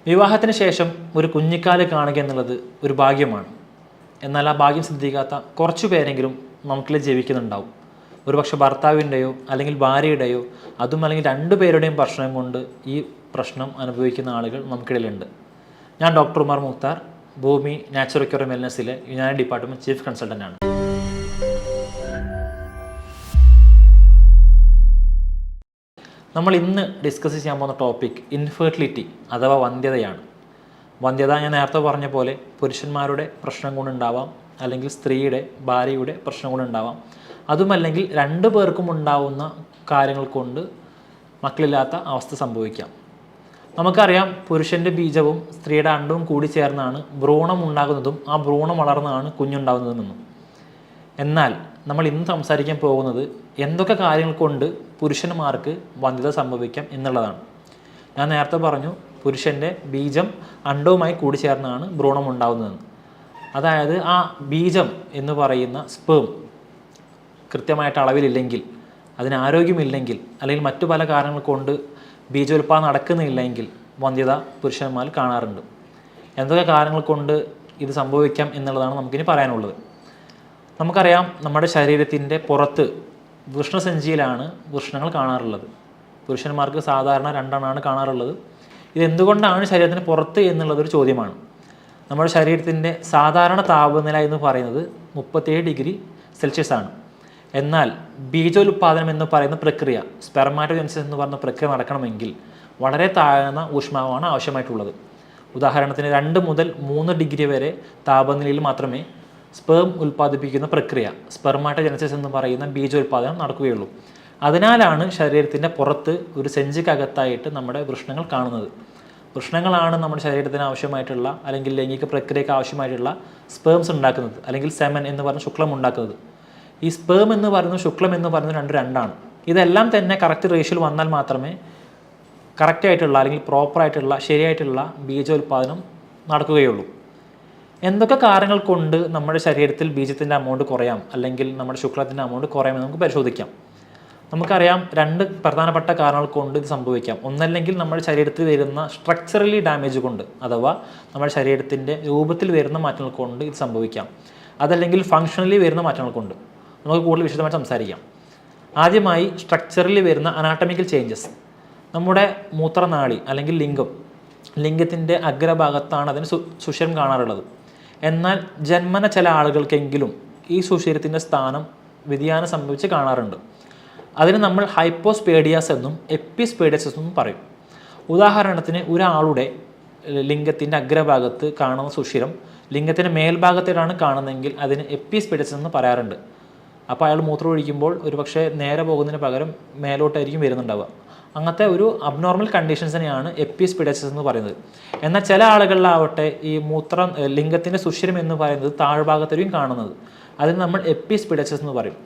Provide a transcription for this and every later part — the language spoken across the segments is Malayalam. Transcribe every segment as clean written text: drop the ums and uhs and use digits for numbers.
വിവാഹത്തിന് ശേഷം ഒരു കുഞ്ഞിക്കാല് കാണുക എന്നുള്ളത് ഒരു ഭാഗ്യമാണ്. എന്നാൽ ആ ഭാഗ്യം സിദ്ധിക്കാത്ത കുറച്ചു പേരെങ്കിലും നമുക്കിൽ ജീവിക്കുന്നുണ്ടാവും. ഒരുപക്ഷെ ഭർത്താവിൻ്റെയോ അല്ലെങ്കിൽ ഭാര്യയുടെയോ അതും അല്ലെങ്കിൽ രണ്ടുപേരുടെയും പ്രശ്നം കൊണ്ട് ഈ പ്രശ്നം അനുഭവിക്കുന്ന ആളുകൾ നമുക്കിടയിലുണ്ട്. ഞാൻ ഡോക്ടർ ഉമർ മുഖ്താർ, ഭൂമി നാച്ചുറൽ വെൽനസ്സിലെ യുനാനി ഡിപ്പാർട്ട്മെൻറ്റ് ചീഫ് കൺസൾട്ടൻ്റാണ്. നമ്മൾ ഇന്ന് ഡിസ്കസ് ചെയ്യാൻ പോകുന്ന ടോപ്പിക് ഇൻഫെർട്ടിലിറ്റി അഥവാ വന്ധ്യതയാണ്. വന്ധ്യത ഞാൻ നേരത്തെ പറഞ്ഞ പോലെ പുരുഷന്മാരുടെ പ്രശ്നം കൊണ്ടുണ്ടാവാം, അല്ലെങ്കിൽ സ്ത്രീയുടെ ഭാര്യയുടെ പ്രശ്നം കൊണ്ടുണ്ടാവാം, അതുമല്ലെങ്കിൽ രണ്ടു പേർക്കും ഉണ്ടാവുന്ന കാര്യങ്ങൾ കൊണ്ട് മക്കളില്ലാത്ത അവസ്ഥ സംഭവിക്കാം. നമുക്കറിയാം, പുരുഷൻ്റെ ബീജവും സ്ത്രീയുടെ അണ്ടവും കൂടി ചേർന്നാണ് ഭ്രൂണം ഉണ്ടാകുന്നതും ആ ഭ്രൂണം വളർന്നാണ് കുഞ്ഞുണ്ടാകുന്നതുമെന്നും. എന്നാൽ നമ്മൾ ഇന്ന് സംസാരിക്കാൻ പോകുന്നത് എന്തൊക്കെ കാര്യങ്ങൾ കൊണ്ട് പുരുഷന്മാർക്ക് വന്ധ്യത സംഭവിക്കാം എന്നുള്ളതാണ്. ഞാൻ നേരത്തെ പറഞ്ഞു, പുരുഷൻ്റെ ബീജം അണ്ടവുമായി കൂടിച്ചേർന്നാണ് ഭ്രൂണം ഉണ്ടാകുന്നതെന്ന്. അതായത് ആ ബീജം എന്ന് പറയുന്ന സ്പേം കൃത്യമായിട്ട് അളവിലില്ലെങ്കിൽ, അതിന് ആരോഗ്യമില്ലെങ്കിൽ, അല്ലെങ്കിൽ മറ്റു പല കാരണങ്ങൾ കൊണ്ട് ബീജോൽപാദനം നടക്കുന്നില്ലെങ്കിൽ വന്ധ്യത പുരുഷന്മാരിൽ കാണാറുണ്ട്. എന്തൊക്കെ കാരണങ്ങൾ കൊണ്ട് ഇത് സംഭവിക്കാം എന്നുള്ളതാണ് നമുക്കിനി പറയാനുള്ളത്. നമുക്കറിയാം, നമ്മുടെ ശരീരത്തിൻ്റെ പുറത്ത് വൃഷ്ണസഞ്ചിയിലാണ് വൃഷ്ണങ്ങൾ കാണാറുള്ളത്. പുരുഷന്മാർക്ക് സാധാരണ രണ്ടെണ്ണമാണ് കാണാറുള്ളത്. ഇതെന്തുകൊണ്ടാണ് ശരീരത്തിന് പുറത്ത് എന്നുള്ളതൊരു ചോദ്യമാണ്. നമ്മുടെ ശരീരത്തിൻ്റെ സാധാരണ താപനില എന്ന് പറയുന്നത് 37 ഡിഗ്രി സെൽഷ്യസ് ആണ്. എന്നാൽ ബീജോൽപാദനം എന്ന് പറയുന്ന പ്രക്രിയ, സ്പെർമാറ്റോജെനിസിസ് എന്ന് പറയുന്ന പ്രക്രിയ നടക്കണമെങ്കിൽ വളരെ താഴ്ന്ന ഊഷ്മാവാണ് ആവശ്യമായിട്ടുള്ളത്. ഉദാഹരണത്തിന് 2 മുതൽ 3 ഡിഗ്രി വരെ താപനിലയിൽ മാത്രമേ സ്പേം ഉൽപ്പാദിപ്പിക്കുന്ന പ്രക്രിയ, സ്പെർമാറ്റോജെനിസിസ് എന്ന് പറയുന്ന ബീജോൽപാദനം നടക്കുകയുള്ളൂ. അതിനാലാണ് ശരീരത്തിൻ്റെ പുറത്ത് ഒരു സെഞ്ചിക്കകത്തായിട്ട് നമ്മുടെ വൃഷ്ണങ്ങൾ കാണുന്നത്. വൃഷ്ണങ്ങളാണ് നമ്മുടെ ശരീരത്തിന് ആവശ്യമായിട്ടുള്ള, അല്ലെങ്കിൽ ലൈംഗിക പ്രക്രിയയ്ക്ക് ആവശ്യമായിട്ടുള്ള സ്പേംസ് ഉണ്ടാക്കുന്നത്, അല്ലെങ്കിൽ സെമൻ എന്ന് പറയുന്ന ശുക്ലം ഉണ്ടാക്കുന്നത്. ഈ സ്പേം എന്ന് പറയുന്നത് ശുക്ലം എന്ന് പറയുന്നത് രണ്ടാണ്. ഇതെല്ലാം തന്നെ കറക്റ്റ് റേഷ്യോയിൽ വന്നാൽ മാത്രമേ കറക്റ്റായിട്ടുള്ള, അല്ലെങ്കിൽ പ്രോപ്പറായിട്ടുള്ള, ശരിയായിട്ടുള്ള ബീജോൽപാദനം നടക്കുകയുള്ളൂ. എന്തൊക്കെ കാരണങ്ങൾ കൊണ്ട് നമ്മുടെ ശരീരത്തിൽ ബീജത്തിൻ്റെ അമൗണ്ട് കുറയാം, അല്ലെങ്കിൽ നമ്മുടെ ശുക്ലത്തിൻ്റെ അമൗണ്ട് കുറയാമെന്ന് നമുക്ക് പരിശോധിക്കാം. നമുക്കറിയാം, 2 പ്രധാനപ്പെട്ട കാരണങ്ങൾ കൊണ്ട് ഇത് സംഭവിക്കാം. ഒന്നല്ലെങ്കിൽ നമ്മുടെ ശരീരത്തിൽ വരുന്ന സ്ട്രക്ചറലി ഡാമേജ് കൊണ്ട്, അഥവാ നമ്മുടെ ശരീരത്തിൻ്റെ രൂപത്തിൽ വരുന്ന മാറ്റങ്ങൾ കൊണ്ട് ഇത് സംഭവിക്കാം. അതല്ലെങ്കിൽ ഫങ്ഷണലി വരുന്ന മാറ്റങ്ങൾ കൊണ്ട്. നമുക്ക് കൂടുതൽ വിശദമായിട്ട് സംസാരിക്കാം. ആദ്യമായി സ്ട്രക്ചറലി വരുന്ന അനാട്ടമിക്കൽ ചേഞ്ചസ്. നമ്മുടെ മൂത്രനാളി അല്ലെങ്കിൽ ലിംഗത്തിൻ്റെ അഗ്രഭാഗത്താണ് അതിന് സുഷിരം കാണാറുള്ളത്. എന്നാൽ ജന്മന ചില ആളുകൾക്കെങ്കിലും ഈ സുഷിരത്തിൻ്റെ സ്ഥാനം വ്യതിയാനം സംഭവിച്ച് കാണാറുണ്ട്. അതിന് നമ്മൾ ഹൈപ്പോസ്പേഡിയാസ് എന്നും എപ്പിസ്പേഡിയസ് എന്നും പറയും. ഉദാഹരണത്തിന്, ഒരാളുടെ ലിംഗത്തിൻ്റെ അഗ്രഭാഗത്ത് കാണുന്ന സുഷിരം ലിംഗത്തിൻ്റെ മേൽഭാഗത്തിലാണ് കാണുന്നതെങ്കിൽ അതിന് എപ്പിസ്പേഡിയസ് എന്ന് പറയാറുണ്ട്. അപ്പോൾ അയാൾ മൂത്രം ഒഴിക്കുമ്പോൾ ഒരുപക്ഷെ നേരെ പോകുന്നതിന് പകരം മേലോട്ടായിരിക്കും വരുന്നുണ്ടാവുക. അങ്ങനത്തെ ഒരു അബ്നോർമൽ കണ്ടീഷൻസിനെയാണ് എപ്പിസ്പീഡിയസിസ് എന്ന് പറയുന്നത്. എന്നാൽ ചില ആളുകളിലാവട്ടെ ഈ ലിംഗത്തിൻ്റെ സുഷിരം എന്ന് പറയുന്നത് താഴ്ഭാഗത്തേക്കും കാണുന്നത്. അതിന് നമ്മൾ എപ്പിസ്പീഡിയസിസ് എന്ന് പറയും.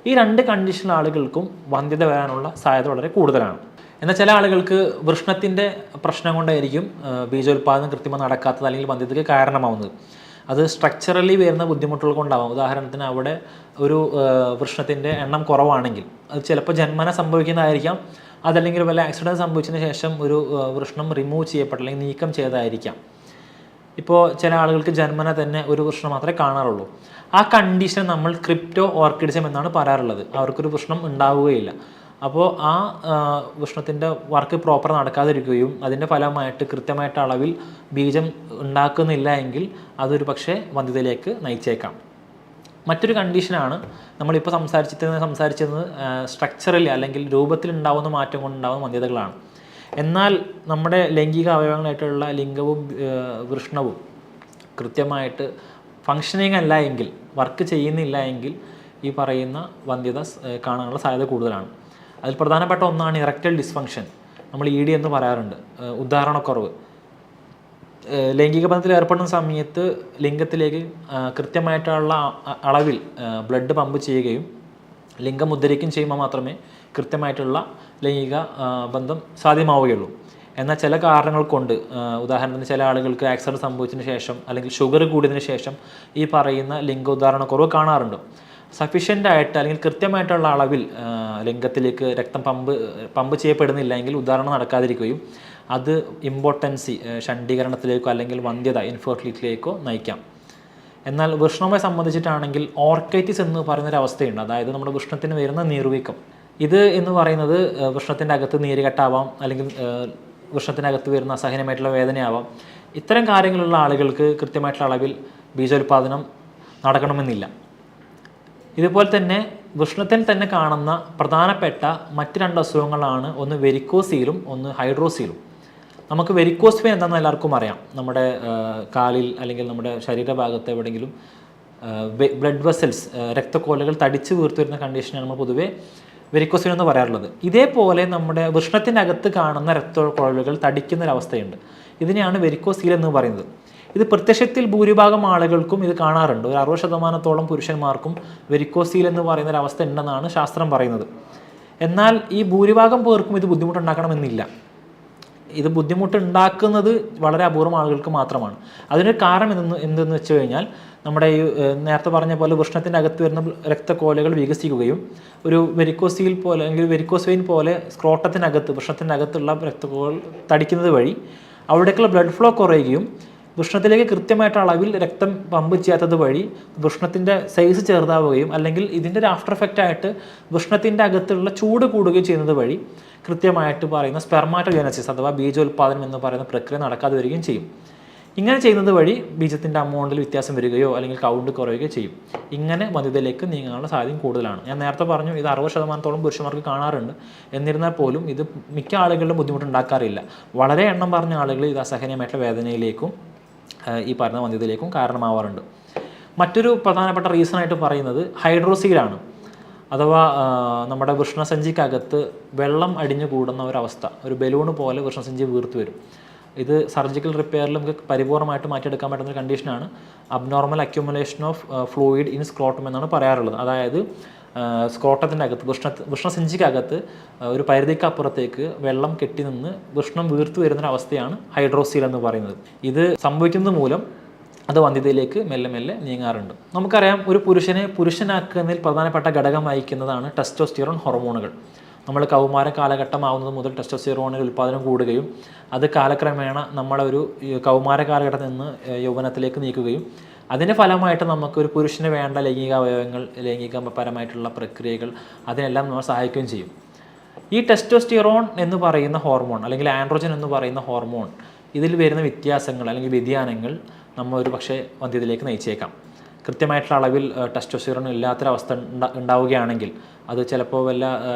ഈ 2 കണ്ടീഷൻ ആളുകൾക്കും വന്ധ്യത വരാനുള്ള സാധ്യത വളരെ കൂടുതലാണ്. എന്നാൽ ചില ആളുകൾക്ക് വൃഷ്ണത്തിൻ്റെ പ്രശ്നം കൊണ്ടായിരിക്കും ബീജോൽപാദനം കൃത്യമായി നടക്കാത്തത്, അല്ലെങ്കിൽ വന്ധ്യതയ്ക്ക് കാരണമാവുന്നത്. അത് സ്ട്രക്ചറലി വരുന്ന ബുദ്ധിമുട്ടുകൾ കൊണ്ടാവാം. ഉദാഹരണത്തിന്, അവിടെ ഒരു വൃഷ്ണത്തിൻ്റെ എണ്ണം കുറവാണെങ്കിൽ അത് ചിലപ്പോൾ ജന്മന സംഭവിക്കുന്നതായിരിക്കാം. അതല്ലെങ്കിൽ വല്ല ആക്സിഡൻറ്റ് സംഭവിച്ചതിന് ശേഷം ഒരു വൃഷ്ണം റിമൂവ് ചെയ്യപ്പെട്ട, അല്ലെങ്കിൽ നീക്കം ചെയ്തതായിരിക്കാം. ഇപ്പോൾ ചില ആളുകൾക്ക് ജന്മന തന്നെ ഒരു വൃഷ്ണം മാത്രമേ കാണാറുള്ളൂ. ആ കണ്ടീഷൻ നമ്മൾ ക്രിപ്റ്റോ ഓർക്കിഡിസം എന്നാണ് പറയാറുള്ളത്. അവർക്കൊരു വൃഷ്ണം ഉണ്ടാവുകയില്ല. അപ്പോൾ ആ വൃഷ്ണത്തിൻ്റെ വർക്ക് പ്രോപ്പർ നടക്കാതിരിക്കുകയും അതിൻ്റെ ഫലമായിട്ട് കൃത്യമായിട്ട് അളവിൽ ബീജം ഉണ്ടാക്കുന്നില്ല എങ്കിൽ അതൊരു പക്ഷേ വന്ധ്യതയിലേക്ക് നയിച്ചേക്കാം. മറ്റൊരു കണ്ടീഷനാണ് നമ്മളിപ്പോൾ സംസാരിച്ചത് സ്ട്രക്ചറലി, അല്ലെങ്കിൽ രൂപത്തിൽ ഉണ്ടാകുന്ന മാറ്റം കൊണ്ടുണ്ടാകുന്ന വന്ധ്യതകളാണ്. എന്നാൽ നമ്മുടെ ലൈംഗിക അവയവങ്ങളായിട്ടുള്ള ലിംഗവും വൃഷ്ണവും കൃത്യമായിട്ട് ഫങ്ഷനിങ് അല്ല എങ്കിൽ, വർക്ക് ചെയ്യുന്നില്ല എങ്കിൽ ഈ പറയുന്ന വന്ധ്യത കാണാനുള്ള സാധ്യത കൂടുതലാണ്. അതിൽ പ്രധാനപ്പെട്ട ഒന്നാണ് ഇറക്റ്റൈൽ ഡിസ്ഫങ്ഷൻ. നമ്മൾ ED എന്ന് പറയാറുണ്ട്, ഉദാഹരണക്കുറവ്. ലൈംഗിക ബന്ധത്തിൽ ഏർപ്പെടുന്ന സമയത്ത് ലിംഗത്തിലേക്ക് കൃത്യമായിട്ടുള്ള അളവിൽ ബ്ലഡ് പമ്പ് ചെയ്യുകയും ലിംഗം ഉദ്ധരിക്കുകയും ചെയ്യുമ്പോൾ മാത്രമേ കൃത്യമായിട്ടുള്ള ലൈംഗിക ബന്ധം സാധ്യമാവുകയുള്ളൂ. എന്നാൽ ചില കാരണങ്ങൾ കൊണ്ട്, ഉദാഹരണത്തിന് ചില ആളുകൾക്ക് ആക്സിഡൻറ്റ് സംഭവിച്ചതിന് ശേഷം, അല്ലെങ്കിൽ ഷുഗർ കൂടിയതിന് ശേഷം ഈ പറയുന്ന ലിംഗോദ്ധാരണക്കുറവ് കാണാറുണ്ട്. സഫീഷ്യൻ്റ് ആയിട്ട്, അല്ലെങ്കിൽ കൃത്യമായിട്ടുള്ള അളവിൽ ലിംഗത്തിലേക്ക് രക്തം പമ്പ് ചെയ്യപ്പെടുന്നില്ല എങ്കിൽ ഉദാഹരണം നടക്കാതിരിക്കുകയും അത് ഇമ്പോർട്ടൻസി ഷണ്ഡീകരണത്തിലേക്കോ അല്ലെങ്കിൽ വന്ധ്യത ഇൻഫെർട്ടിലിറ്റിയിലേക്കോ നയിക്കാം. എന്നാൽ വൃഷണത്തെ സംബന്ധിച്ചിട്ടാണെങ്കിൽ ഓർക്കൈറ്റിസ് എന്ന് പറയുന്നൊരവസ്ഥയുണ്ട്. അതായത് നമ്മുടെ വൃഷണത്തിന് വരുന്ന നീർവീക്കം. ഇത് എന്ന് പറയുന്നത് വൃഷണത്തിൻ്റെ അകത്ത് നീരുകെട്ടാവാം, അല്ലെങ്കിൽ വൃഷണത്തിനകത്ത് വരുന്ന അസഹനമായിട്ടുള്ള വേദനയാവാം. ഇത്തരം കാര്യങ്ങളുള്ള ആളുകൾക്ക് കൃത്യമായിട്ടുള്ള അളവിൽ ബീജോൽപാദനം നടക്കണമെന്നില്ല. ഇതുപോലെ തന്നെ വൃഷണത്തിൽ തന്നെ കാണുന്ന പ്രധാനപ്പെട്ട മറ്റ് 2 അസുഖങ്ങളാണ് ഒന്ന് വെരിക്കോസീലും ഒന്ന് ഹൈഡ്രോസീലും. നമുക്ക് വെരിക്കോസ് വെയിൻ എന്താണെന്ന് എല്ലാവർക്കും അറിയാം. നമ്മുടെ കാലിൽ അല്ലെങ്കിൽ നമ്മുടെ ശരീരഭാഗത്ത് എവിടെയെങ്കിലും ബ്ലഡ് വെസൽസ് രക്തക്കോലുകൾ തടിച്ച് വീർത്ത് വരുന്ന കണ്ടീഷനാണ് നമ്മൾ പൊതുവേ വെരിക്കോസ് വെയിൻ എന്ന് പറയാറുള്ളത്. ഇതേപോലെ നമ്മുടെ വൃഷണത്തിൻ്റെ അകത്ത് കാണുന്ന രക്തക്കുഴലുകൾ തടിക്കുന്നൊരവസ്ഥയുണ്ട്. ഇതിനെയാണ് വെരിക്കോസീൽ എന്ന് പറയുന്നത്. ഇത് പ്രത്യക്ഷത്തിൽ ഭൂരിഭാഗം ആളുകൾക്കും ഇത് കാണാറുണ്ട്. ഒരു 60% പുരുഷന്മാർക്കും വെരിക്കോസീൽ എന്ന് പറയുന്നൊരവസ്ഥ ഉണ്ടെന്നാണ് ശാസ്ത്രം പറയുന്നത്. എന്നാൽ ഈ ഭൂരിഭാഗം പേർക്കും ഇത് ബുദ്ധിമുട്ടുണ്ടാക്കണമെന്നില്ല. ഇത് ബുദ്ധിമുട്ടുണ്ടാക്കുന്നത് വളരെ അപൂർവം ആളുകൾക്ക് മാത്രമാണ്. അതിനൊരു കാരണം എന്തെന്ന് വെച്ച് കഴിഞ്ഞാൽ നമ്മുടെ ഈ നേരത്തെ പറഞ്ഞ പോലെ വൃഷണത്തിൻ്റെ അകത്ത് വരുന്ന രക്തക്കോലുകൾ വികസിക്കുകയും ഒരു വെരിക്കോസീൽ പോലെ അല്ലെങ്കിൽ വെരിക്കോസ് വെയിൻ പോലെ സ്ക്രോട്ടത്തിനകത്ത് വൃഷണത്തിൻ്റെ അകത്തുള്ള രക്തക്കോൾ തടിക്കുന്നത് വഴി അവിടേക്കുള്ള ബ്ലഡ് ഫ്ലോ കുറയുകയും വൃഷണത്തിലേക്ക് കൃത്യമായിട്ട് അളവിൽ രക്തം പമ്പ് ചെയ്യാത്തത് വഴി വൃഷണത്തിൻ്റെ സൈസ് ചെറുതാവുകയും അല്ലെങ്കിൽ ഇതിൻ്റെ ഒരു ആഫ്റ്റർ എഫക്റ്റ് ആയിട്ട് വൃഷണത്തിൻ്റെ അകത്തുള്ള ചൂട് കൂടുകയും ചെയ്യുന്നത് വഴി കൃത്യമായിട്ട് പറയുന്ന സ്പെർമാറ്റോജനസിസ് അഥവാ ബീജോൽപാദനം എന്ന് പറയുന്ന പ്രക്രിയ നടക്കാതെ വരികയും ചെയ്യും. ഇങ്ങനെ ചെയ്യുന്നത് വഴി ബീജത്തിൻ്റെ അമൗണ്ടിൽ വ്യത്യാസം വരികയോ അല്ലെങ്കിൽ കൗണ്ട് കുറയുകയോ ചെയ്യും. ഇങ്ങനെ വന്ധ്യതയിലേക്ക് നീങ്ങാനുള്ള സാധ്യത കൂടുതലാണ്. ഞാൻ നേരത്തെ പറഞ്ഞു ഇത് 60% പുരുഷന്മാർക്ക് കാണാറുണ്ട്. എന്നിരുന്നാൽ പോലും ഇത് മിക്ക ആളുകളിലും ബുദ്ധിമുട്ടുണ്ടാക്കാറില്ല. വളരെ എണ്ണം പറഞ്ഞ ആളുകൾ ഇത് അസഹനീയമായിട്ടുള്ള വേദനയിലേക്കും ഈ പറഞ്ഞ വന്ധ്യതയിലേക്കും കാരണമാവാറുണ്ട്. മറ്റൊരു പ്രധാനപ്പെട്ട റീസണായിട്ട് പറയുന്നത് ഹൈഡ്രോസീലാണ്. അഥവാ നമ്മുടെ വൃഷണസഞ്ചിക്കകത്ത് വെള്ളം അടിഞ്ഞു കൂടുന്ന ഒരവസ്ഥ, ഒരു ബലൂണ് പോലെ വൃഷണസഞ്ചി വീർത്ത് വരും. ഇത് സർജിക്കൽ റിപ്പയറിൽ നമുക്ക് പരിപൂർണമായിട്ട് മാറ്റിയെടുക്കാൻ പറ്റുന്ന കണ്ടീഷനാണ് abnormal accumulation of fluid in scrotum എന്നാണ് പറയാറുള്ളത്. അതായത് സ്ക്രോട്ടത്തിൻ്റെ അകത്ത് വൃഷണസഞ്ചിക്കകത്ത് ഒരു പരിധിക്കപ്പുറത്തേക്ക് വെള്ളം കെട്ടി നിന്ന് വൃഷണം വീർത്തു വരുന്നൊരവസ്ഥയാണ് ഹൈഡ്രോസീൽ എന്ന് പറയുന്നത്. ഇത് സംഭവിക്കുന്നത് മൂലം അത് വന്ധ്യതയിലേക്ക് മെല്ലെ മെല്ലെ നീങ്ങാറുണ്ട്. നമുക്കറിയാം ഒരു പുരുഷനെ പുരുഷനാക്കുന്നതിൽ പ്രധാനപ്പെട്ട ഘടകം വഹിക്കുന്നതാണ് ടെസ്റ്റോസ്റ്റിറോൺ ഹോർമോണുകൾ. നമ്മൾ കൗമാര കാലഘട്ടമാവുന്നത് മുതൽ ടെസ്റ്റോസ്റ്റിറോണിൻ്റെ ഉൽപ്പാദനം കൂടുകയും അത് കാലക്രമേണ നമ്മളെ ഒരു കൗമാര കാലഘട്ടത്തിൽ നിന്ന് യൗവനത്തിലേക്ക് നീക്കുകയും അതിൻ്റെ ഫലമായിട്ട് നമുക്കൊരു പുരുഷന് വേണ്ട ലൈംഗിക അവയവങ്ങൾ, ലൈംഗികപരമായിട്ടുള്ള പ്രക്രിയകൾ അതിനെല്ലാം നമ്മൾ സഹായിക്കുകയും ചെയ്യും. ഈ ടെസ്റ്റോസ്റ്റിറോൺ എന്ന് പറയുന്ന ഹോർമോൺ അല്ലെങ്കിൽ ആൻഡ്രോജൻ എന്ന് പറയുന്ന ഹോർമോൺ ഇതിൽ വരുന്ന വ്യത്യാസങ്ങൾ അല്ലെങ്കിൽ വ്യതിയാനങ്ങൾ നമ്മൾ ഒരു പക്ഷേ വന്ധ്യതയിലേക്ക് നയിച്ചേക്കാം. കൃത്യമായിട്ടുള്ള അളവിൽ ടെസ്റ്റോസ്റ്റിറോൺ ഇല്ലാത്തൊരവസ്ഥ ഉണ്ടാവുകയാണെങ്കിൽ അത് ചിലപ്പോൾ വല്ല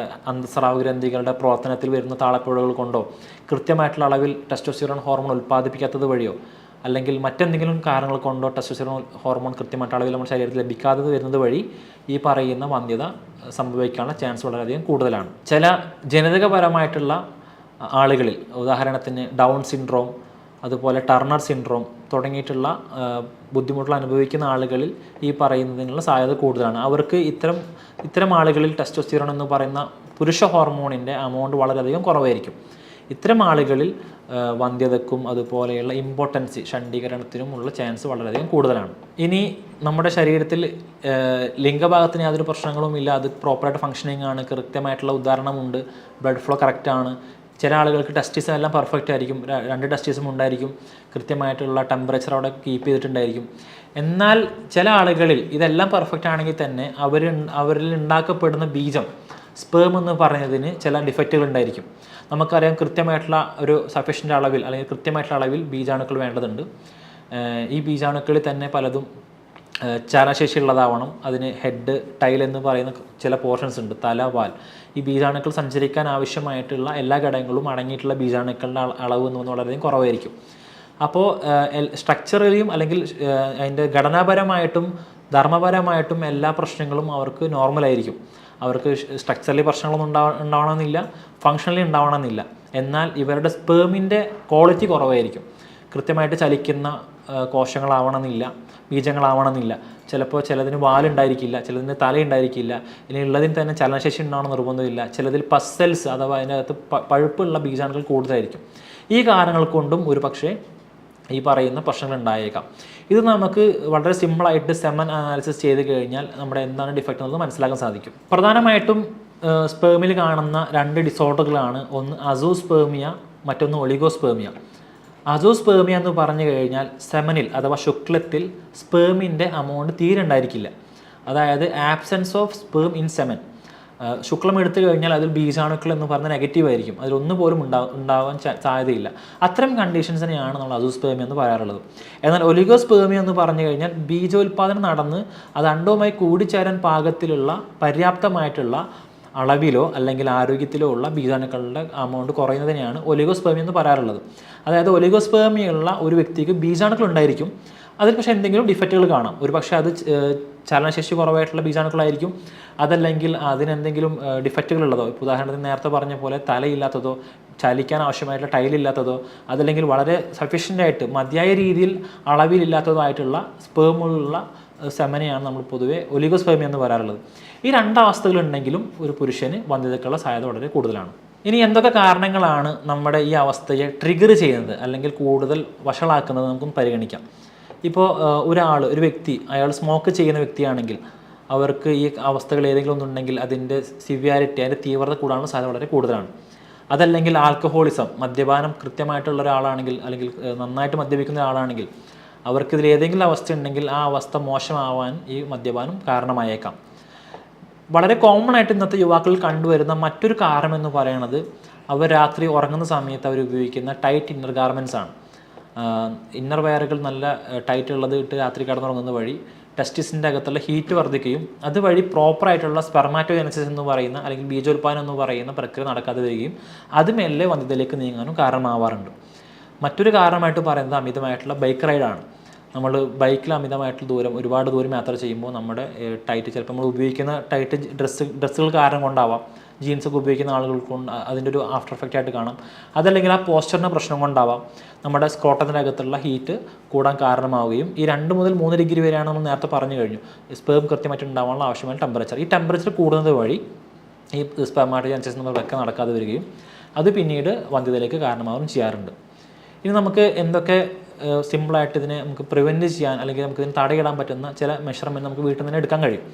അന്തസ്രാവ ഗ്രന്ഥികളുടെ പ്രവർത്തനത്തിൽ വരുന്ന താളപ്പിഴകൾ കൊണ്ടോ കൃത്യമായിട്ടുള്ള അളവിൽ ടെസ്റ്റോസ്റ്റിറോൺ ഹോർമോൺ ഉൽപ്പാദിപ്പിക്കാത്തത് വഴിയോ അല്ലെങ്കിൽ മറ്റെന്തെങ്കിലും കാരണങ്ങൾ കൊണ്ടോ ടെസ്റ്റോസ്റ്റിറോൺ ഹോർമോൺ കൃത്യമായിട്ട് അളവിൽ നമ്മുടെ ശരീരത്തിൽ ലഭിക്കാതെ വരുന്നത് വഴി ഈ പറയുന്ന വന്ധ്യത സംഭവിക്കാനുള്ള ചാൻസ് വളരെയധികം കൂടുതലാണ്. ചില ജനിതകപരമായിട്ടുള്ള ആളുകളിൽ, ഉദാഹരണത്തിന് ഡൗൺ സിൻഡ്രോം, അതുപോലെ ടർണർ സിൻഡ്രോം തുടങ്ങിയിട്ടുള്ള ബുദ്ധിമുട്ടുകൾ അനുഭവിക്കുന്ന ആളുകളിൽ ഈ പറയുന്നതിനുള്ള സാധ്യത കൂടുതലാണ്. അവർക്ക് ഇത്തരം ആളുകളിൽ ടെസ്റ്റോസ്റ്റിറോൺ എന്ന് പറയുന്ന പുരുഷ ഹോർമോണിൻ്റെ അമൗണ്ട് വളരെയധികം കുറവായിരിക്കും. ഇത്തരം ആളുകളിൽ വന്ധ്യതക്കും അതുപോലെയുള്ള ഇമ്പോർട്ടൻസി ഷണ്ഡീകരണത്തിനുമുള്ള ചാൻസ് വളരെയധികം കൂടുതലാണ്. ഇനി നമ്മുടെ ശരീരത്തിൽ ലിംഗഭാഗത്തിന് യാതൊരു പ്രശ്നങ്ങളുമില്ല, അത് പ്രോപ്പറായിട്ട് ഫങ്ഷനിങ് ആണ്, കൃത്യമായിട്ടുള്ള ഉദാഹരണമുണ്ട്, ബ്ലഡ് ഫ്ലോ കറക്റ്റാണ്. ചില ആളുകൾക്ക് ടെസ്റ്റിസും എല്ലാം പെർഫെക്റ്റ് ആയിരിക്കും, 2 ടെസ്റ്റിസും ഉണ്ടായിരിക്കും, കൃത്യമായിട്ടുള്ള ടെമ്പറേച്ചർ അവിടെ കീപ്പ് ചെയ്തിട്ടുണ്ടായിരിക്കും. എന്നാൽ ചില ആളുകളിൽ ഇതെല്ലാം പെർഫെക്റ്റ് ആണെങ്കിൽ തന്നെ അവരിൽ ഉണ്ടാക്കപ്പെടുന്ന ബീജം സ്പേം എന്ന് പറയുന്നതിന് ചില ഡിഫക്റ്റുകൾ ഉണ്ടായിരിക്കും. നമുക്കറിയാം കൃത്യമായിട്ടുള്ള ഒരു സഫീഷ്യൻ്റ് അളവിൽ അല്ലെങ്കിൽ കൃത്യമായിട്ടുള്ള അളവിൽ ബീജാണുക്കൾ വേണ്ടതുണ്ട്. ഈ ബീജാണുക്കളിൽ തന്നെ പലതും ചലനശേഷിയുള്ളതാവണം. അതിന് ഹെഡ്, ടൈൽ എന്ന് പറയുന്ന ചില പോർഷൻസ് ഉണ്ട്, തല, വാൽ. ഈ ബീജാണുക്കൾ സഞ്ചരിക്കാൻ ആവശ്യമായിട്ടുള്ള എല്ലാ ഘടകങ്ങളും അടങ്ങിയിട്ടുള്ള ബീജാണുക്കളുടെ അളവ് എന്ന് പറഞ്ഞാൽ വളരെയധികം കുറവായിരിക്കും. അപ്പോൾ സ്ട്രക്ചറലിയും അല്ലെങ്കിൽ അതിൻ്റെ ഘടനാപരമായിട്ടും ധർമ്മപരമായിട്ടും എല്ലാ പ്രശ്നങ്ങളും അവർക്ക് നോർമലായിരിക്കും. അവർക്ക് സ്ട്രക്ചറലി പ്രശ്നങ്ങളൊന്നും ഉണ്ടാവണമെന്നില്ല, ഫങ്ഷണലി ഉണ്ടാവണമെന്നില്ല. എന്നാൽ ഇവരുടെ സ്പേമിൻ്റെ ക്വാളിറ്റി കുറവായിരിക്കും. കൃത്യമായിട്ട് ചലിക്കുന്ന കോശങ്ങളാവണമെന്നില്ല, ബീജങ്ങളാവണമെന്നില്ല. ചിലപ്പോൾ ചിലതിന് വാലുണ്ടായിരിക്കില്ല, ചിലതിന് തലയുണ്ടായിരിക്കില്ല, ഇനി ഉള്ളതിന് തന്നെ ചലനശേഷി ഉണ്ടാവണം നിർബന്ധമില്ല. ചിലതിൽ പസ്സൽസ് അഥവാ അതിനകത്ത് പഴുപ്പുള്ള ബീജാണുക്കൾ കൂടുതലായിരിക്കും. ഈ കാരണങ്ങൾ കൊണ്ടും ഒരു പക്ഷേ ഈ പറയുന്ന പ്രശ്നങ്ങൾ ഉണ്ടായേക്കാം. ഇത് നമുക്ക് വളരെ സിമ്പിളായിട്ട് സെമൻ അനാലിസിസ് ചെയ്ത് കഴിഞ്ഞാൽ നമ്മുടെ എന്താണ് ഡിഫക്റ്റ് എന്നത് മനസ്സിലാക്കാൻ സാധിക്കും. പ്രധാനമായിട്ടും സ്പേമിൽ കാണുന്ന 2 ഡിസോർഡറുകളാണ്. ഒന്ന് അസൂസ്പേമിയ, മറ്റൊന്ന് ഒളിഗോസ്പേമിയ. അസോസ്പേമിയ എന്ന് പറഞ്ഞു കഴിഞ്ഞാൽ സെമനിൽ അഥവാ ശുക്ലത്തിൽ സ്പേമിൻ്റെ അമൗണ്ട് തീരെ ഉണ്ടായിരിക്കില്ല. അതായത് absence of sperm in semen. ശുക്ലം എടുത്തു കഴിഞ്ഞാൽ അതിൽ ബീജാണുക്കൾ എന്ന് പറഞ്ഞാൽ നെഗറ്റീവ് ആയിരിക്കും, അതിലൊന്നു പോലും ഉണ്ടാവാൻ സാധ്യതയില്ല. അത്തരം കണ്ടീഷൻസിനെയാണ് നമ്മൾ അസോസ്പേമിയ എന്ന് പറയാറുള്ളത്. എന്നാൽ ഒലിഗോസ്പേമിയ എന്ന് പറഞ്ഞു കഴിഞ്ഞാൽ ബീജോൽപാദനം നടന്ന് അത് അണ്ടവുമായി കൂടിച്ചേരാൻ പാകത്തിലുള്ള പര്യാപ്തമായിട്ടുള്ള അളവിലോ അല്ലെങ്കിൽ ആരോഗ്യത്തിലോ ഉള്ള ബീജാണുക്കളുടെ അമൗണ്ട് കുറയുന്നതിനെയാണ് ഒലിഗോസ്പേമിയ എന്ന് പറയാറുള്ളത്. അതായത് ഒലിഗോസ്പേമിയുള്ള ഒരു വ്യക്തിക്ക് ബീജാണുക്കൾ ഉണ്ടായിരിക്കും, അതിൽ പക്ഷേ എന്തെങ്കിലും ഡിഫക്റ്റുകൾ കാണാം. ഒരു പക്ഷേ അത് ചലനശേഷി കുറവായിട്ടുള്ള ബീജാണുക്കളായിരിക്കും, അതല്ലെങ്കിൽ അതിനെന്തെങ്കിലും ഡിഫക്റ്റുകളുള്ളതോ, ഇപ്പോൾ ഉദാഹരണത്തിന് നേരത്തെ പറഞ്ഞ പോലെ തലയില്ലാത്തതോ, ചലിക്കാൻ ആവശ്യമായിട്ടുള്ള ടൈലില്ലാത്തതോ, അതല്ലെങ്കിൽ വളരെ സഫീഷ്യൻ്റായിട്ട് മതിയായ രീതിയിൽ അളവിലില്ലാത്തതോ ആയിട്ടുള്ള സ്പേമുള്ള സെമനെയാണ് നമ്മൾ പൊതുവെ ഒലിഗോസ്പേമിയ എന്ന് പറയാറുള്ളത്. ഈ രണ്ടവസ്ഥകളുണ്ടെങ്കിലും ഒരു പുരുഷന് വന്ധ്യതയ്ക്കുള്ള സാധ്യത വളരെ കൂടുതലാണ്. ഇനി എന്തൊക്കെ കാരണങ്ങളാണ് നമ്മുടെ ഈ അവസ്ഥയെ ട്രിഗർ ചെയ്യുന്നത് അല്ലെങ്കിൽ കൂടുതൽ വഷളാക്കുന്നത് നമുക്കും പരിഗണിക്കാം. ഇപ്പോൾ ഒരു വ്യക്തി അയാൾ സ്മോക്ക് ചെയ്യുന്ന വ്യക്തിയാണെങ്കിൽ അവർക്ക് ഈ അവസ്ഥകൾ ഏതെങ്കിലും ഒന്നുണ്ടെങ്കിൽ അതിൻ്റെ സിവിയാരിറ്റി, അതിൻ്റെ തീവ്രത കൂടാനുള്ള സാധ്യത വളരെ കൂടുതലാണ്. അതല്ലെങ്കിൽ ആൽക്കഹോളിസം, മദ്യപാനം കൃത്യമായിട്ടുള്ള ഒരാളാണെങ്കിൽ അല്ലെങ്കിൽ നന്നായിട്ട് മദ്യപിക്കുന്ന ഒരാളാണെങ്കിൽ അവർക്കിതിൽ ഏതെങ്കിലും അവസ്ഥ ഉണ്ടെങ്കിൽ ആ അവസ്ഥ മോശമാവാൻ ഈ മദ്യപാനം കാരണമായേക്കാം. വളരെ കോമൺ ആയിട്ട് ഇന്നത്തെ യുവാക്കളിൽ കണ്ടുവരുന്ന മറ്റൊരു കാരണം എന്ന് പറയുന്നത് അവർ രാത്രി ഉറങ്ങുന്ന സമയത്ത് അവർ ഉപയോഗിക്കുന്ന ടൈറ്റ് ഇന്നർ ഗാർമെൻറ്റ്സ് ആണ്. ഇന്നർ വയറുകൾ നല്ല ടൈറ്റ് ഉള്ളത് ഇട്ട് രാത്രി കിടന്നുറങ്ങുന്ന വഴി ടെസ്റ്റിസിൻ്റെ അകത്തുള്ള ഹീറ്റ് വർദ്ധിക്കുകയും അതുവഴി പ്രോപ്പറായിട്ടുള്ള സ്പെർമാറ്റോജനസിസ് എന്ന് പറയുന്ന അല്ലെങ്കിൽ ബീജോൽപാദനം എന്ന് പറയുന്ന പ്രക്രിയ നടക്കാതെ വരികയും അത് മെല്ലെ വന്ധ്യതയിലേക്ക് നീങ്ങാനും കാരണമാവാറുണ്ട്. മറ്റൊരു കാരണമായിട്ട് പറയുന്നത് അമിതമായിട്ടുള്ള ബൈക്ക് റൈഡാണ്. നമ്മൾ ബൈക്കിൽ അമിതമായിട്ടുള്ള ഒരുപാട് ദൂരം യാത്ര ചെയ്യുമ്പോൾ നമ്മുടെ ടൈറ്റ്, ചിലപ്പോൾ നമ്മൾ ഉപയോഗിക്കുന്ന ടൈറ്റ് ഡ്രസ്സുകൾ കാരണം കൊണ്ടാവാം, ജീൻസൊക്കെ ഉപയോഗിക്കുന്ന ആളുകൾക്കൊണ്ട് അതിൻ്റെ ഒരു ആഫ്റ്റർ എഫക്റ്റ് ആയിട്ട് കാണാം. അതല്ലെങ്കിൽ ആ പോസ്ചറിൻ്റെ പ്രശ്നം കൊണ്ടാവാം നമ്മുടെ സ്ക്രോട്ടത്തിൻ്റെ അകത്തുള്ള ഹീറ്റ് കൂടാൻ കാരണമാവുകയും ഈ 2 മുതൽ 3 ഡിഗ്രി വരെയാണ് നമ്മൾ നേരത്തെ പറഞ്ഞു കഴിഞ്ഞു സ്പേം കൃത്യമായിട്ട് ഉണ്ടാവാനുള്ള ആവശ്യമായ ടെമ്പറേച്ചർ. ഈ ടെമ്പറേച്ചർ കൂടുന്നത് വഴി ഈ സ്പെർമാറ്റോജനസിസ് എന്നതൊക്കെ നടക്കാതെ വരികയും അത് പിന്നീട് വന്ധ്യതയിലേക്ക് കാരണമാവുകയും ചെയ്യാറുണ്ട്. ഇനി നമുക്ക് എന്തൊക്കെ സിമ്പിളായിട്ട് ഇതിനെ നമുക്ക് പ്രിവെൻറ്റ് ചെയ്യാൻ അല്ലെങ്കിൽ നമുക്ക് ഇതിന് തടയിടാൻ പറ്റുന്ന ചില മെഷർമെൻറ്റ് നമുക്ക് വീട്ടിൽ നിന്ന് തന്നെ എടുക്കാൻ കഴിയും.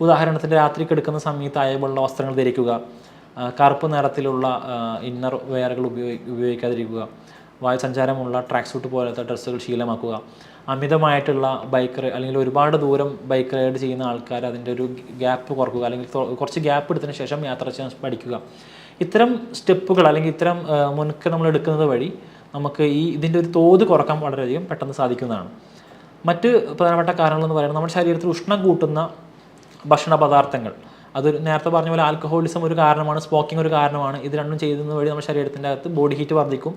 ഉദാഹരണത്തിന് രാത്രി കിടക്കുന്ന സമയത്ത് അയവുള്ള വസ്ത്രങ്ങൾ ധരിക്കുക, കറുപ്പ് നിറത്തിലുള്ള ഇന്നർ വെയറുകൾ ഉപയോഗിക്കാതിരിക്കുക, വായുസഞ്ചാരമുള്ള ട്രാക്ക് സൂട്ട് പോലത്തെ ഡ്രസ്സുകൾ ശീലമാക്കുക, അമിതമായിട്ടുള്ള ബൈക്ക് അല്ലെങ്കിൽ ഒരുപാട് ദൂരം ബൈക്ക് റൈഡ് ചെയ്യുന്ന ആൾക്കാർ അതിൻ്റെ ഒരു ഗ്യാപ്പ് കുറക്കുക അല്ലെങ്കിൽ കുറച്ച് ഗ്യാപ്പ് എടുത്തതിന് ശേഷം യാത്ര ചെയ്യാൻ പഠിക്കുക. ഇത്തരം സ്റ്റെപ്പുകൾ അല്ലെങ്കിൽ ഇത്തരം മുൻകൈ നമ്മൾ എടുക്കുന്നത് വഴി നമുക്ക് ഇതിൻ്റെ ഒരു തോത് കുറക്കാൻ വളരെയധികം പെട്ടെന്ന് സാധിക്കുന്നതാണ്. മറ്റ് പ്രധാനപ്പെട്ട കാരണങ്ങളെന്ന് പറയുന്നത് നമ്മുടെ ശരീരത്തിൽ ഉഷ്ണം കൂട്ടുന്ന ഭക്ഷണ പദാർത്ഥങ്ങൾ, അത് നേരത്തെ പറഞ്ഞ പോലെ ആൽക്കഹോളിസം ഒരു കാരണമാണ്, സ്മോക്കിംഗ് ഒരു കാരണമാണ്. ഇത് രണ്ടും ചെയ്യുന്നത് വഴി നമ്മുടെ ശരീരത്തിൻ്റെ അകത്ത് ബോഡി ഹീറ്റ് വർദ്ധിക്കും,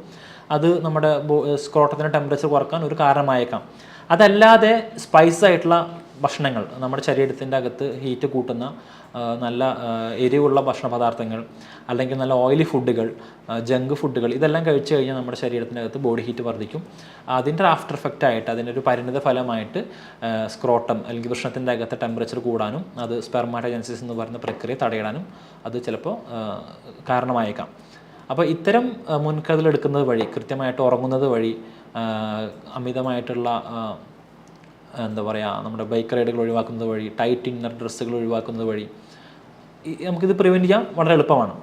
അത് നമ്മുടെ സ്ക്രോട്ടത്തിൻ്റെ ടെമ്പറേച്ചർ കുറക്കാൻ ഒരു കാരണമായേക്കാം. അതല്ലാതെ സ്പൈസ് ആയിട്ടുള്ള ഭക്ഷണങ്ങൾ, നമ്മുടെ ശരീരത്തിൻ്റെ അകത്ത് ഹീറ്റ് കൂട്ടുന്ന നല്ല എരിവുള്ള ഭക്ഷണ പദാർത്ഥങ്ങൾ അല്ലെങ്കിൽ നല്ല ഓയിലി ഫുഡുകൾ, ജങ്ക് ഫുഡുകൾ, ഇതെല്ലാം കഴിച്ചു കഴിഞ്ഞാൽ നമ്മുടെ ശരീരത്തിൻ്റെ അകത്ത് ബോഡി ഹീറ്റ് വർദ്ധിക്കും. അതിൻ്റെ ആഫ്റ്റർ എഫക്റ്റ് ആയിട്ട് അതിൻ്റെ ഒരു പരിണിത ഫലമായിട്ട് സ്ക്രോട്ടം അല്ലെങ്കിൽ വൃഷണത്തിൻ്റെ അകത്ത് ടെമ്പറേച്ചർ കൂടാനും അത് സ്പെർമാറ്റോജനസിസ് എന്ന് പറയുന്ന പ്രക്രിയ തടയിടാനും അത് ചിലപ്പോൾ കാരണമായേക്കാം. അപ്പോൾ ഇത്തരം മുൻകരുതലെടുക്കുന്നത് വഴി, കൃത്യമായിട്ട് ഉറങ്ങുന്നത് വഴി, അമിതമായിട്ടുള്ള എന്താ പറയുക നമ്മുടെ ബൈക്ക് റൈഡുകൾ ഒഴിവാക്കുന്നത് വഴി, ടൈറ്റ് ഇന്നർ ഡ്രസ്സുകൾ ഒഴിവാക്കുന്നത് വഴി നമുക്കിത് പ്രിവെൻറ്റ് ചെയ്യാൻ വളരെ എളുപ്പമാണ്.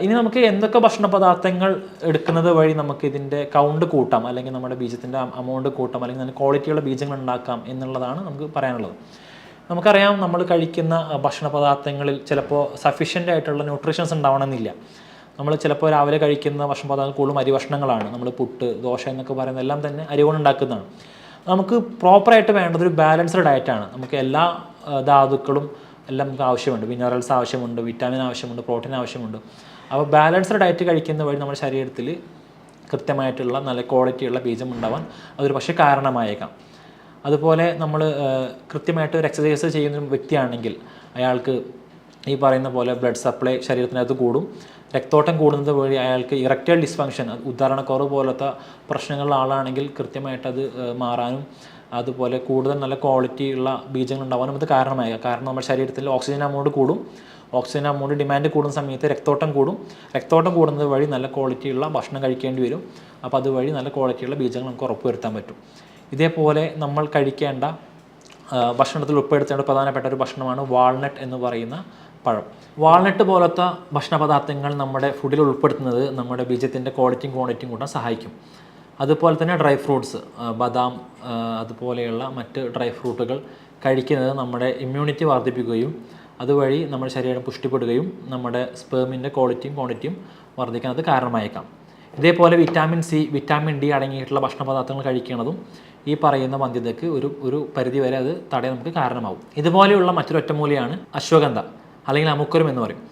ഇനി നമുക്ക് എന്തൊക്കെ ഭക്ഷണ പദാർത്ഥങ്ങൾ എടുക്കുന്നത് വഴി നമുക്ക് ഇതിൻ്റെ കൗണ്ട് കൂട്ടാം അല്ലെങ്കിൽ നമ്മുടെ ബീജത്തിൻ്റെ അമൗണ്ട് കൂട്ടാം അല്ലെങ്കിൽ നല്ല ക്വാളിറ്റിയുള്ള ബീജങ്ങൾ ഉണ്ടാക്കാം എന്നുള്ളതാണ് നമുക്ക് പറയാനുള്ളത്. നമുക്കറിയാം നമ്മൾ കഴിക്കുന്ന ഭക്ഷണ പദാർത്ഥങ്ങളിൽ ചിലപ്പോൾ സഫീഷ്യൻ്റ് ആയിട്ടുള്ള ന്യൂട്രീഷൻസ് ഉണ്ടാവണമെന്നില്ല. നമ്മൾ ചിലപ്പോൾ രാവിലെ കഴിക്കുന്ന ഭക്ഷണ പദാർത്ഥങ്ങൾ കൂടുതലും അരി ഭക്ഷണങ്ങളാണ്. നമ്മൾ പുട്ട്, ദോശ എന്നൊക്കെ പറയുന്ന എല്ലാം തന്നെ അരി കൊണ്ട് ഉണ്ടാക്കുന്നതാണ്. നമുക്ക് പ്രോപ്പറായിട്ട് വേണ്ടത് ഒരു ബാലൻസ്ഡ് ഡയറ്റാണ്. നമുക്ക് എല്ലാ ധാതുക്കളും എല്ലാം നമുക്ക് ആവശ്യമുണ്ട്, മിനറൽസ് ആവശ്യമുണ്ട്, വിറ്റാമിൻ ആവശ്യമുണ്ട്, പ്രോട്ടീൻ ആവശ്യമുണ്ട്. അപ്പോൾ ബാലൻസ്ഡ് ഡയറ്റ് കഴിക്കുന്ന വഴി നമ്മുടെ ശരീരത്തിൽ കൃത്യമായിട്ടുള്ള നല്ല ക്വാളിറ്റിയുള്ള ബീജം ഉണ്ടാവാൻ അതൊരു പക്ഷേ കാരണമായേക്കാം. അതുപോലെ നമ്മൾ കൃത്യമായിട്ട് ഒരു എക്സസൈസ് ചെയ്യുന്ന ഒരു വ്യക്തിയാണെങ്കിൽ അയാൾക്ക് ഈ പറയുന്ന പോലെ ബ്ലഡ് സപ്ലൈ ശരീരത്തിനകത്ത് കൂടും. രക്തോട്ടം കൂടുന്നത് വഴി അയാൾക്ക് ഇറക്റ്റൈൽ ഡിസ്ഫങ്ഷൻ, ഉദാഹരണക്കുറവ് പോലത്തെ പ്രശ്നങ്ങളുള്ള ആളാണെങ്കിൽ കൃത്യമായിട്ട് അത് മാറാനും അതുപോലെ കൂടുതൽ നല്ല ക്വാളിറ്റി ഉള്ള ബീജങ്ങൾ ഉണ്ടാവാനും അത് കാരണമായേക്കാം. കാരണം നമ്മുടെ ശരീരത്തിൽ ഓക്സിജൻ അമൗണ്ട് കൂടും, ഓക്സിജൻ അമൗണ്ട് ഡിമാൻഡ് കൂടുന്ന സമയത്ത് രക്തോട്ടം കൂടും. രക്തോട്ടം കൂടുന്നത് വഴി നല്ല ക്വാളിറ്റിയുള്ള ഭക്ഷണം കഴിക്കേണ്ടി വരും. അപ്പോൾ അതുവഴി നല്ല ക്വാളിറ്റിയുള്ള ബീജങ്ങൾ നമുക്ക് ഉറപ്പുവരുത്താൻ പറ്റും. ഇതേപോലെ നമ്മൾ കഴിക്കേണ്ട ഭക്ഷണത്തിൽ ഉൾപ്പെടുത്തേണ്ട പ്രധാനപ്പെട്ട ഒരു ഭക്ഷണമാണ് വാൾനട്ട് എന്ന് പറയുന്ന പഴം. വാൾനട്ട് പോലത്തെ ഭക്ഷണ പദാർത്ഥങ്ങൾ നമ്മുടെ ഫുഡിൽ ഉൾപ്പെടുത്തുന്നത് നമ്മുടെ ബീജത്തിൻ്റെ ക്വാളിറ്റിയും ക്വാണ്ടിറ്റിയും കൂട്ടാൻ സഹായിക്കും. അതുപോലെ തന്നെ ഡ്രൈ ഫ്രൂട്ട്സ്, ബദാം അതുപോലെയുള്ള മറ്റ് ഡ്രൈ ഫ്രൂട്ടുകൾ കഴിക്കുന്നത് നമ്മുടെ ഇമ്മ്യൂണിറ്റി വർദ്ധിപ്പിക്കുകയും അതുവഴി നമ്മുടെ ശരീരം പുഷ്ടിപ്പെടുകയും നമ്മുടെ സ്പേമിൻ്റെ ക്വാളിറ്റിയും ക്വാണ്ടിറ്റിയും വർദ്ധിക്കാൻ അത് കാരണമായേക്കാം. ഇതേപോലെ വിറ്റാമിൻ സി, വിറ്റാമിൻ ഡി അടങ്ങിയിട്ടുള്ള ഭക്ഷണ പദാർത്ഥങ്ങൾ കഴിക്കുന്നതും ഈ പറയുന്ന വന്ധ്യതയ്ക്ക് ഒരു പരിധിവരെ അത് തടയാൻ നമുക്ക് കാരണമാവും. ഇതുപോലെയുള്ള മറ്റൊരു ഒറ്റമൂലിയാണ് അശ്വഗന്ധ അല്ലെങ്കിൽ അമുക്കുരം എന്ന് പറയും.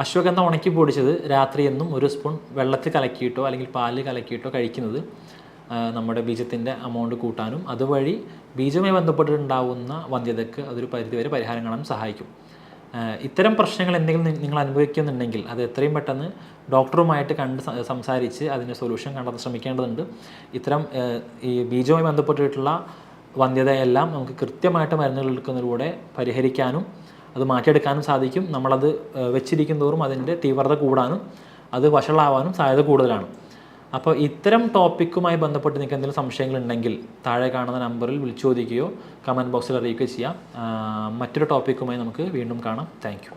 അശ്വഗന്ധ ഉണക്കി പൊടിച്ചത് രാത്രി എന്നും 1 സ്പൂൺ വെള്ളത്തിൽ കലക്കിയിട്ടോ അല്ലെങ്കിൽ പാലിൽ കലക്കിയിട്ടോ കഴിക്കുന്നത് നമ്മുടെ ബീജത്തിൻ്റെ എമൗണ്ട് കൂട്ടാനും അതുവഴി ബീജവുമായി ബന്ധപ്പെട്ടിട്ടുണ്ടാവുന്ന വന്ധ്യതയ്ക്ക് അതൊരു പരിധിവരെ പരിഹാരം കാണാൻ സഹായിക്കും. ഇത്തരം പ്രശ്നങ്ങൾ എന്തെങ്കിലും നിങ്ങൾ അനുഭവിക്കുന്നുണ്ടെങ്കിൽ അത് എത്രയും പെട്ടെന്ന് ഡോക്ടറുമായിട്ട് സംസാരിച്ച് അതിൻ്റെ സൊല്യൂഷൻ കണ്ടെത്താൻ ശ്രമിക്കേണ്ടതുണ്ട്. ഇത്തരം ഈ ബീജവുമായി ബന്ധപ്പെട്ടിട്ടുള്ള വന്ധ്യതയെല്ലാം നമുക്ക് കൃത്യമായിട്ട് മരുന്നുകൾ എടുക്കുന്നതിലൂടെ പരിഹരിക്കാനും അത് മാറ്റിയെടുക്കാനും സാധിക്കും. നമ്മളത് വെച്ചിരിക്കും തോറും അതിൻ്റെ തീവ്രത കൂടാനും അത് വഷളാവാനും സാധ്യത കൂടുതലാണ്. അപ്പോൾ ഇത്തരം ടോപ്പിക്കുമായി ബന്ധപ്പെട്ട് നിങ്ങൾക്ക് എന്തെങ്കിലും സംശയങ്ങളുണ്ടെങ്കിൽ താഴെ കാണുന്ന നമ്പറിൽ വിളിച്ചു ചോദിക്കുകയോ കമൻറ്റ് ബോക്സിൽ അറിയിക്കുകയോ ചെയ്യാം. മറ്റൊരു ടോപ്പിക്കുമായി നമുക്ക് വീണ്ടും കാണാം. താങ്ക്